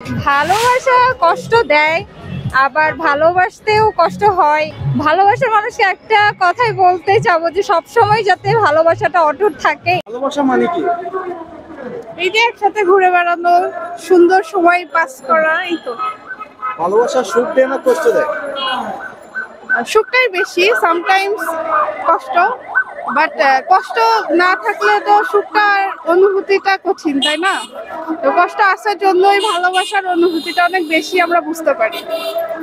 ভালোবাসা কষ্ট দেয়, আবার ভালোবাসতেও কষ্ট হয়। ভালোবাসার মানুষকে একটা কথাই বলতে চাবো যে সবসময় যাতে ভালোবাসাটা অটুট থাকে। ভালোবাসা মানে কি? এই যে একসাথে ঘুরে বেড়ানো, সুন্দর সময় পাস করা, এই তো। ভালোবাসা সুখ দেয় না কষ্ট দেয়? সুখটাই বেশি, সামটাইমস কষ্ট, বাট কষ্ট না থাকলে তো সুখটার অনুভূতিটা কঠিন, তাই না? তো কষ্ট আসার জন্যই ভালোবাসার অনুভূতিটা অনেক বেশি আমরা বুঝতে পারি।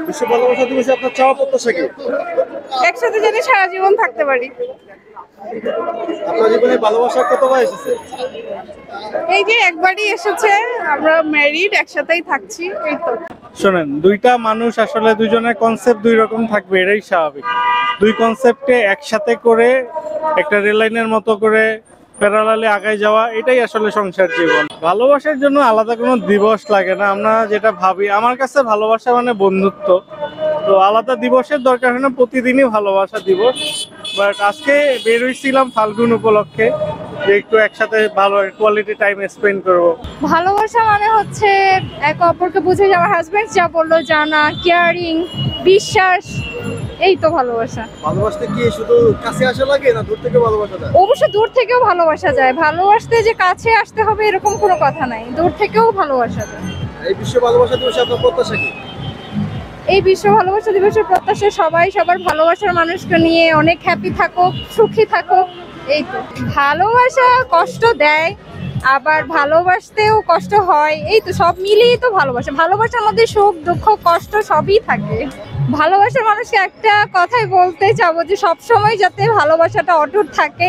বিশ্ব ভালোবাসা দিবসে আপনার চাওয়া প্রত্যাশা কি? একসাথে যেন সারা জীবন থাকতে পারি। আপনার জীবনে ভালোবাসা কতবার এসেছে? এই যে একবারই এসেছে, আমরা ম্যারিড, একসাথেই থাকছি, এই তো। শোনেন, দুইটা মানুষ আসলে দুজনের কনসেপ্ট দুই রকম থাকবে, এটাই স্বাভাবিক। দুই কনসেপ্টকে একসাথে করে একটা রেল লাইনের মতো করে প্যারালালে আগায় যাওয়া, এটাই আসলে সংসার জীবন। ভালোবাসার জন্য আলাদা কোনো দিবস লাগে না। আমরা যেটা ভাবি, আমার কাছে ভালোবাসা মানে বন্ধুত্ব, তো আলাদা দিবসের দরকার হয় না, প্রতিদিনই ভালোবাসা দিবস। বাট আজকে বের হয়েছিলাম ফাল্গুন উপলক্ষে, যে একটু একসাথে ভালো কোয়ালিটি টাইম স্পেন্ড করবো। ভালোবাসা মানে হচ্ছে একে অপরকে বুঝে যাওয়া, হাজবেন্ড যা বললো জানা, কেয়ারিং, বিশ্বাস, এই তো ভালোবাসা। ভালোবাসতে কি শুধু কাছে আসা লাগে না দূর থেকে ভালোবাসা যায়? অবশ্য দূর থেকেও ভালোবাসা যায়, ভালোবাসতে যে কাছে আসতে হবে এরকম কোনো কথা নাই, দূর থেকেও ভালোবাসা যায়। এই বিশ্ব ভালোবাসা দিবসে আপনার প্রত্যাশা কি? এই বিশ্ব ভালোবাসা দিবসের প্রত্যাশা সবাই সবার ভালোবাসার মানুষকে নিয়ে অনেক হ্যাপি থাকুক, সুখী থাকুক, এই তো। ভালোবাসা কষ্ট দেয়, আবার ভালোবাসতেও কষ্ট হয়, এই তো, সব মিলিয়েই তো ভালোবাসা। ভালোবাসার মধ্যে সুখ দুঃখ কষ্ট সবই থাকে। ভালোবাসার মানুষকে একটা কথাই বলতে চাবো যে সবসময় যাতে ভালোবাসাটা অটুট থাকে,